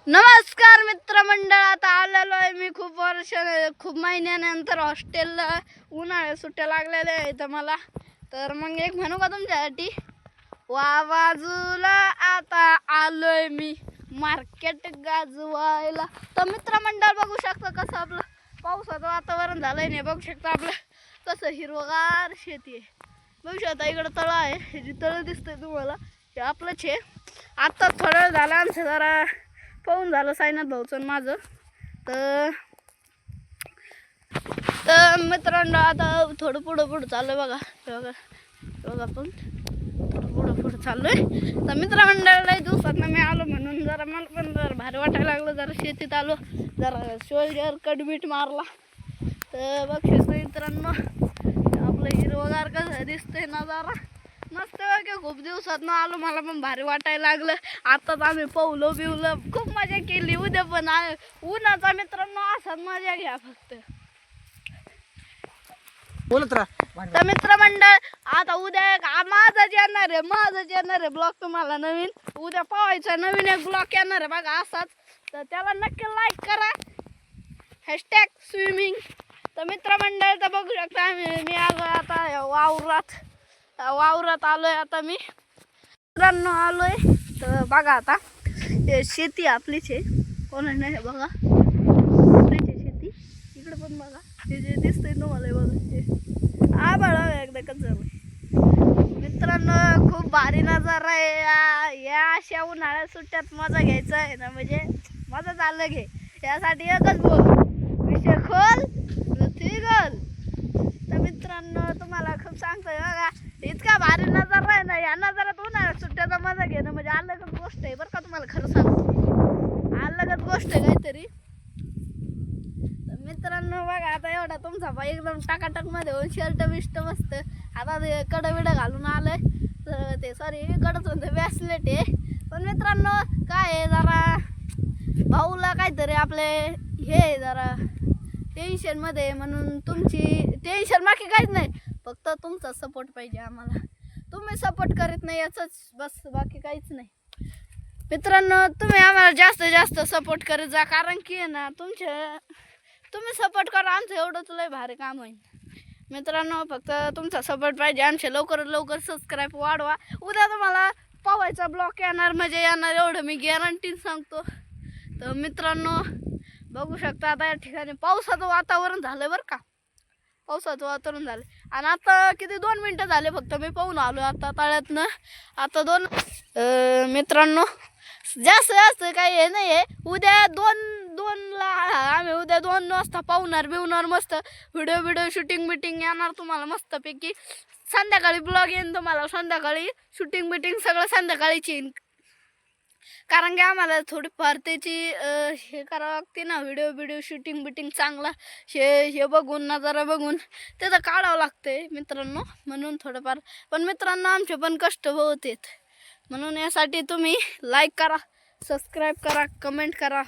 नमस्कार मित्रमंडळ, आता आलेलो आहे मी खूप महिन्यानंतर हॉस्टेलला. उन्हाळ्यात सुट्ट्या लागलेल्या आहेत मला. तर मग एक म्हणू का तुमच्यासाठी, वा बाजूला आता आलोय मी मार्केट गाजवायला. तर मित्रमंडळ बघू शकता कसं आपलं पावसाचं वातावरण झालंय. नाही बघू शकता आपलं कसं हिरवगार शेती आहे. बघू शकता इकडं तळ आहे, हे जे तळ दिसतंय तुम्हाला हे आपलंच आहे. आता थोडं झालं आमचं जरा पाहून झालं साईनाथ भाऊचं माझं. तर मित्रांनो आता थोडं पुढं चाललोय बघा. आपण थोडं पुढं चाललोय. तर मित्रमंडळाला दिवसात मी आलो म्हणून जरा मला पण जरा भारी वाटायला लागलं. जरा शेतीत आलो, जरा शोल्डर कडबीट मारला. तर बघ मित्रांनो आपलं हिरवगार कसं दिसतंय ना, जरा मस्त की खूप दिवसात ना आलो, मला पण भारी वाटायला लागलं. आताच आम्ही पवलो बिवलं, खूप मजा केली. उद्या पण उन्हाचा मित्रांनो असाच मजा घ्या फक्त. बोलत राहा. तर मित्रमंडळ आता उद्या माझंच येणार आहे ब्लॉग तुम्हाला नवीन. उद्या पाहायचा नवीन एक ब्लॉग येणार आहे बघा असाच. तर त्याला नक्की लाईक करा, #स्विमिंग. तर मित्रमंडळ तर बघू शकता मी आलो आता वावरात आलोय. आता मी मित्रांनो आलोय. तर बघा आता हे शेती आपलीच आहे, कोण नाही बघा आपलीच आहे शेती. इकडे पण बघा हे जे दिसतंय तुम्हाला बघा हे बघा एकदा कसं झालं. मित्रांनो खूप भारी नजारा आहे. या अशा उन्हाळ्यात सुट्ट्यात मजा घ्यायचा आहे ना, म्हणजे मजा चाललं घे. यासाठी एकच बोल, विषय खोल पृथ्वी गोल. तर मित्रांनो तुम्हाला खूप सांगतोय बघा, इतका भारी नजारा आहे ना. या नजारात उन्हाळ्यात सुट्ट्याचा मजा घेणं म्हणजे अलगच गोष्ट आहे बरं का. तुम्हाला खरं सांगतो अलगच गोष्ट आहे काहीतरी. तर मित्रांनो बघा आता एवढा तुमचा बाई एकदम टाकाटक मध्ये होऊन शर्ट बिष्ट मस्त आता ते कडबिडं घालून आलंय. तर ते सॉरी कडच म्हणते ब्रेसलेट आहे. पण मित्रांनो काय आहे, जरा भाऊला काहीतरी आपले हे जरा टेन्शन मध्ये, म्हणून तुमची टेन्शन बाकी काहीच नाही, फक्त तुमचा सपोर्ट पाहिजे आम्हाला. तुम्ही सपोर्ट करीत नाही याचंच बस, बाकी काहीच नाही. मित्रांनो तुम्ही आम्हाला जास्त सपोर्ट करत जा, कारण की आहे ना तुम्ही सपोर्ट करा, आमचं एवढंच लय भारी काम होईल. मित्रांनो फक्त तुमचा सपोर्ट पाहिजे. आमचे लवकरात लवकर सबस्क्राईब वाढवा. उद्या तुम्हाला पावायचा ब्लॉग येणार, म्हणजे येणार एवढं मी गॅरंटी सांगतो. तर मित्रांनो बघू शकता आता या ठिकाणी पावसाचं वातावरण झालं बरं का, पावसाचं वातावरण झालं. आणि आता किती 2 मिनटं झाले फक्त मी पाहून आलो आता तळ्यातनं. आता मित्रांनो जास्त काही हे नाही आहे. उद्या 2ला आम्ही उद्या 2 वाजता बिवणार मस्त व्हिडिओ शूटिंग येणार तुम्हाला मस्तपैकी. संध्याकाळी ब्लॉग येईन तुम्हाला, संध्याकाळी शूटिंग सगळं संध्याकाळीच येईन. कारण की आम्हाला थोडीफार त्याची हे करावं लागते ना, व्हिडिओ शूटिंग चांगला हे बघून नजारा बघून त्याचं काढावं लागतंय मित्रांनो, म्हणून थोडंफार. पण मित्रांनो आमचे पण कष्ट बहुत आहेत, म्हणून यासाठी तुम्ही लाईक करा, सबस्क्राईब करा, कमेंट करा.